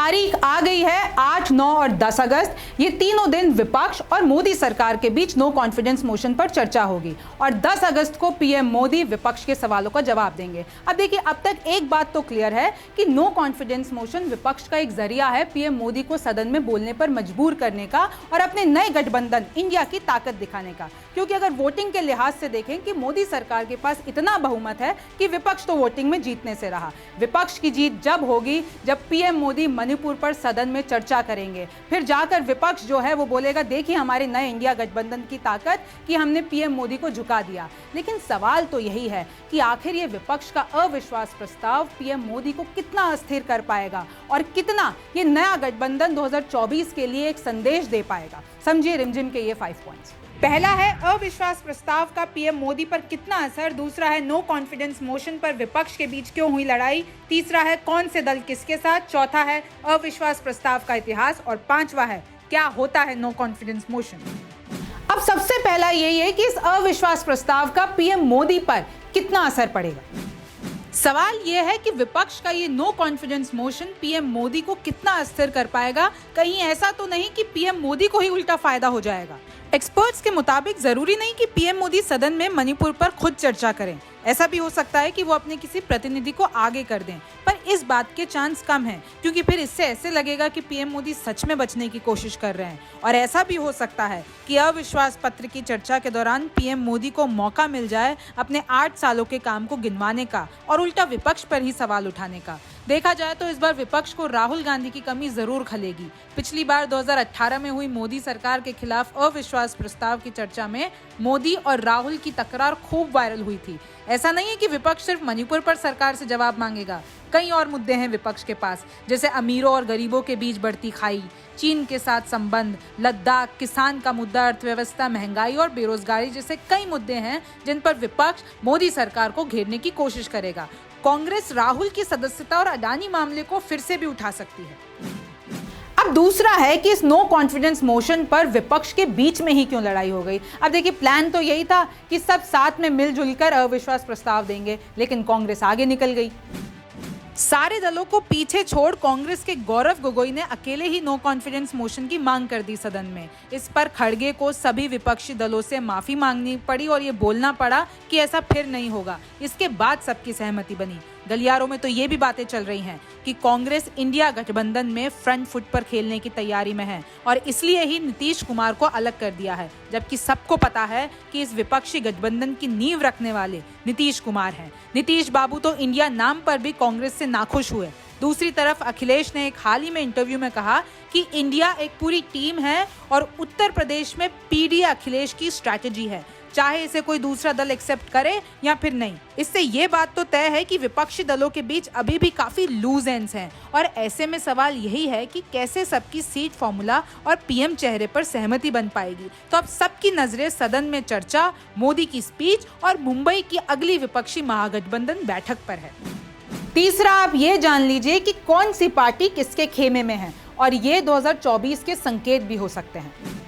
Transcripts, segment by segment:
तारीख आ गई है 8, 9 और 10 अगस्त। ये तीनों दिन विपक्ष और मोदी सरकार के बीच नो कॉन्फिडेंस मोशन पर चर्चा होगी और 10 अगस्त को पीएम मोदी विपक्ष के सवालों का जवाब देंगे। अब देखिए, अब तक एक बात तो क्लियर है कि नो कॉन्फिडेंस मोशन विपक्ष का एक जरिया है पीएम मोदी को सदन में बोलने पर मजबूर करने का और अपने नए गठबंधन इंडिया की ताकत दिखाने का। क्योंकि अगर वोटिंग के लिहाज से देखें कि मोदी सरकार के पास इतना बहुमत है कि विपक्ष तो वोटिंग में जीतने से रहा। विपक्ष की जीत जब होगी जब पीएम मोदी मणिपुर पर सदन में चर्चा करेंगे, फिर जाकर विपक्ष जो है वो बोलेगा देखिए हमारे नए इंडिया गठबंधन की ताकत कि हमने पीएम मोदी को झुका दिया। लेकिन सवाल तो यही है कि आखिर ये विपक्ष का अविश्वास प्रस्ताव पीएम मोदी को कितना अस्थिर कर पाएगा और कितना ये नया गठबंधन 2024 के लिए एक संदेश दे पाएगा। समझिए रिमझिम के ये 5 पॉइंट्स। पहला है अविश्वास प्रस्ताव का पीएम मोदी पर कितना असर, दूसरा है नो कॉन्फिडेंस मोशन पर विपक्ष के बीच क्यों हुई लड़ाई, तीसरा है कौन से दल किसके साथ, चौथा है अविश्वास प्रस्ताव का इतिहास और पांचवा है क्या होता है नो कॉन्फिडेंस मोशन। अब सबसे पहला यही है कि इस अविश्वास प्रस्ताव का पीएम मोदी पर कितना असर पड़ेगा। सवाल यह है कि विपक्ष का ये no confidence motion PM Modi को कितना अस्थिर कर पाएगा। कहीं ऐसा तो नहीं कि पीएम मोदी को ही उल्टा फायदा हो जाएगा। एक्सपर्ट्स के मुताबिक जरूरी नहीं कि पीएम मोदी सदन में मणिपुर पर खुद चर्चा करें, ऐसा भी हो सकता है कि वो अपने किसी प्रतिनिधि को आगे कर दें, पर इस बात के चांस कम हैं क्योंकि फिर इससे ऐसे लगेगा कि पीएम मोदी सच में बचने की कोशिश कर रहे हैं। और ऐसा भी हो सकता है कि अविश्वास पत्र की चर्चा के दौरान पीएम मोदी को मौका मिल जाए अपने 8 सालों के काम को गिनवाने का और उल्टा विपक्ष पर ही सवाल उठाने का। देखा जाए तो इस बार विपक्ष को राहुल गांधी की कमी जरूर खलेगी। पिछली बार 2018 में हुई मोदी सरकार के खिलाफ अविश्वास प्रस्ताव की चर्चा में मोदी और राहुल की तकरार खूब वायरल हुई थी। ऐसा नहीं है कि विपक्ष सिर्फ मणिपुर पर सरकार से जवाब मांगेगा, कई और मुद्दे हैं विपक्ष के पास, जैसे अमीरों और गरीबों के बीच बढ़ती खाई, चीन के साथ संबंध, लद्दाख, किसान का मुद्दा, अर्थव्यवस्था, महंगाई और बेरोजगारी जैसे कई मुद्दे हैं जिन पर विपक्ष मोदी सरकार को घेरने की कोशिश करेगा। कांग्रेस राहुल की सदस्यता और अडानी मामले को फिर से भी उठा सकती है। अब दूसरा है कि इस नो कॉन्फिडेंस मोशन पर विपक्ष के बीच में ही क्यों लड़ाई हो गई। अब देखिए, प्लान तो यही था कि सब साथ में मिलजुल कर अविश्वास प्रस्ताव देंगे, लेकिन कांग्रेस आगे निकल गई। सारे दलों को पीछे छोड़ कांग्रेस के गौरव गोगोई ने अकेले ही नो कॉन्फिडेंस मोशन की मांग कर दी सदन में। इस पर खड़गे को सभी विपक्षी दलों से माफी मांगनी पड़ी और ये बोलना पड़ा कि ऐसा फिर नहीं होगा। इसके बाद सबकी सहमति बनी। गलियारों में तो ये भी बातें चल रही हैं कि कांग्रेस इंडिया गठबंधन में फ्रंट फुट पर खेलने की तैयारी में है और इसलिए ही नीतीश कुमार को अलग कर दिया है, जबकि सबको पता है कि इस विपक्षी गठबंधन की नींव रखने वाले नीतीश कुमार हैं। नीतीश बाबू तो इंडिया नाम पर भी कांग्रेस से नाखुश हुए। दूसरी तरफ अखिलेश ने एक हाल ही में इंटरव्यू में कहा कि इंडिया एक पूरी टीम है और उत्तर प्रदेश में पीडी अखिलेश की स्ट्रैटेजी है, चाहे इसे कोई दूसरा दल एक्सेप्ट करे या फिर नहीं। इससे ये बात तो तय है कि विपक्षी दलों के बीच अभी भी काफी लूज एंड्स हैं और ऐसे में सवाल यही है कि कैसे सबकी सीट फॉर्मूला और पीएम चेहरे पर सहमति बन पाएगी। तो अब सबकी नजरें सदन में चर्चा, मोदी की स्पीच और मुंबई की अगली विपक्षी महागठबंधन बैठक पर है। तीसरा, आप ये जान लीजिए कि कौन सी पार्टी किसके खेमे में है और ये 2024 के संकेत भी हो सकते हैं।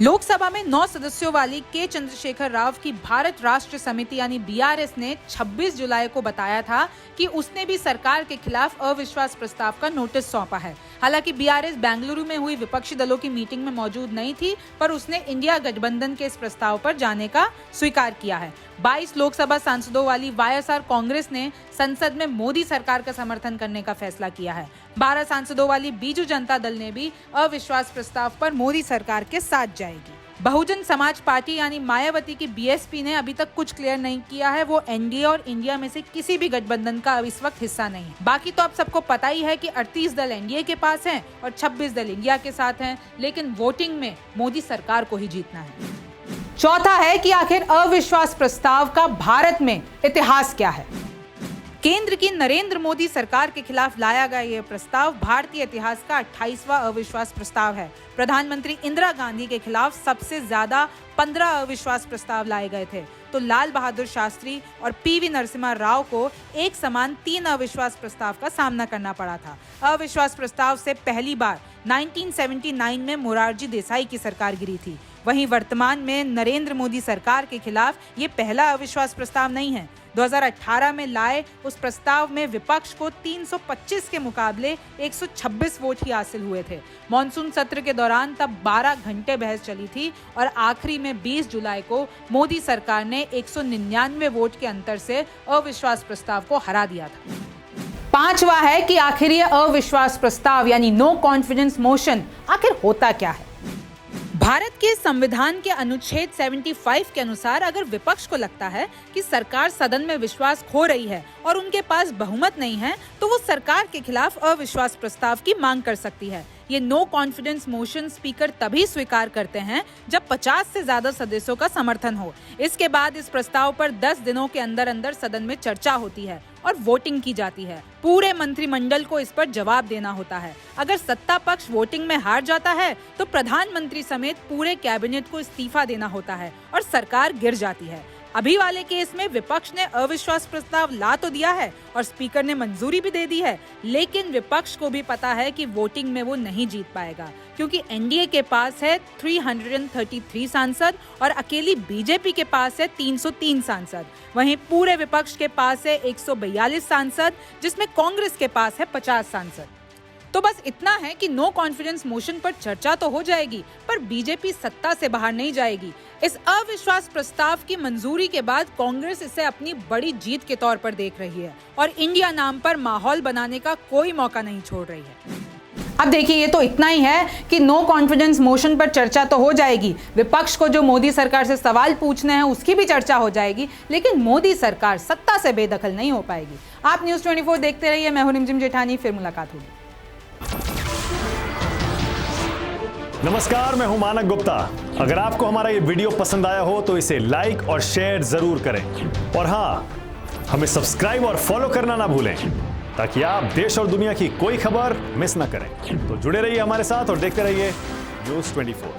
लोकसभा में 9 सदस्यों वाली के चंद्रशेखर राव की भारत राष्ट्र समिति यानी बीआरएस ने 26 जुलाई को बताया था कि उसने भी सरकार के खिलाफ अविश्वास प्रस्ताव का नोटिस सौंपा है। हालांकि बीआरएस बेंगलुरु में हुई विपक्षी दलों की मीटिंग में मौजूद नहीं थी, पर उसने इंडिया गठबंधन के इस प्रस्ताव पर जाने का स्वीकार किया है। 22 लोकसभा सांसदों वाली वाईएसआर कांग्रेस ने संसद में मोदी सरकार का समर्थन करने का फैसला किया है। 12 सांसदों वाली बीजू जनता दल ने भी अविश्वास प्रस्ताव पर मोदी सरकार के साथ जाएगी। बहुजन समाज पार्टी यानी मायावती की बीएसपी ने अभी तक कुछ क्लियर नहीं किया है। वो एनडीए और इंडिया में से किसी भी गठबंधन का इस वक्त हिस्सा नहीं है। बाकी तो आप सबको पता ही है कि 38 दल एनडीए के पास हैं और 26 दल इंडिया के साथ हैं, लेकिन वोटिंग में मोदी सरकार को ही जीतना है। चौथा है कि आखिर अविश्वास प्रस्ताव का भारत में इतिहास क्या है। केंद्र की नरेंद्र मोदी सरकार के खिलाफ लाया गया यह प्रस्ताव भारतीय इतिहास का 28वां अविश्वास प्रस्ताव है। प्रधानमंत्री इंदिरा गांधी के खिलाफ सबसे ज्यादा 15 अविश्वास प्रस्ताव लाए गए थे, तो लाल बहादुर शास्त्री और पीवी नरसिम्हा राव को एक समान 3 अविश्वास प्रस्ताव का सामना करना पड़ा था। अविश्वास प्रस्ताव से पहली बार 1979 में मोरारजी देसाई की सरकार गिरी थी। वहीं वर्तमान में नरेंद्र मोदी सरकार के खिलाफ ये पहला अविश्वास प्रस्ताव नहीं है। 2018 में लाए उस प्रस्ताव में विपक्ष को 325 के मुकाबले 126 वोट ही हासिल हुए थे। मॉनसून सत्र के दौरान तब 12 घंटे बहस चली थी और आखिरी में 20 जुलाई को मोदी सरकार ने 199 वोट के अंतर से अविश्वास प्रस्ताव को हरा दिया था। पांचवा है कि आखिर ये अविश्वास प्रस्ताव यानी नो कॉन्फिडेंस मोशन आखिर होता क्या है। भारत के संविधान के अनुच्छेद 75 के अनुसार अगर विपक्ष को लगता है कि सरकार सदन में विश्वास खो रही है और उनके पास बहुमत नहीं है तो वो सरकार के खिलाफ अविश्वास प्रस्ताव की मांग कर सकती है। ये नो कॉन्फिडेंस मोशन स्पीकर तभी स्वीकार करते हैं जब 50 से ज्यादा सदस्यों का समर्थन हो। इसके बाद इस प्रस्ताव पर 10 दिनों के अंदर अंदर सदन में चर्चा होती है और वोटिंग की जाती है। पूरे मंत्रिमंडल को इस पर जवाब देना होता है। अगर सत्ता पक्ष वोटिंग में हार जाता है तो प्रधानमंत्री समेत पूरे कैबिनेट को इस्तीफा देना होता है और सरकार गिर जाती है। अभी वाले केस में विपक्ष ने अविश्वास प्रस्ताव ला तो दिया है और स्पीकर ने मंजूरी भी दे दी है, लेकिन विपक्ष को भी पता है कि वोटिंग में वो नहीं जीत पाएगा क्योंकि एनडीए के पास है 333 सांसद और अकेली बीजेपी के पास है 303 सांसद। वहीं पूरे विपक्ष के पास है 142 सांसद जिसमें कांग्रेस के पास है 50 सांसद। तो बस इतना है कि नो कॉन्फिडेंस मोशन पर चर्चा तो हो जाएगी पर बीजेपी सत्ता से बाहर नहीं जाएगी। इस अविश्वास प्रस्ताव की मंजूरी के बाद कांग्रेस इसे अपनी बड़ी जीत के तौर पर देख रही है और इंडिया नाम पर माहौल बनाने का कोई मौका नहीं छोड़ रही है। अब देखिए, ये तो इतना ही है कि नो कॉन्फिडेंस मोशन पर चर्चा तो हो जाएगी, विपक्ष को जो मोदी सरकार से सवाल पूछने हैं उसकी भी चर्चा हो जाएगी, लेकिन मोदी सरकार सत्ता से बेदखल नहीं हो पाएगी। आप न्यूज़ 24 देखते रहिए। मैं हूं रिमझिम जेठानी, फिर मुलाकात होगी। नमस्कार, मैं हूं मानक गुप्ता। अगर आपको हमारा ये वीडियो पसंद आया हो तो इसे लाइक और शेयर जरूर करें और हाँ, हमें सब्सक्राइब और फॉलो करना ना भूलें ताकि आप देश और दुनिया की कोई खबर मिस ना करें। तो जुड़े रहिए हमारे साथ और देखते रहिए न्यूज़ 24।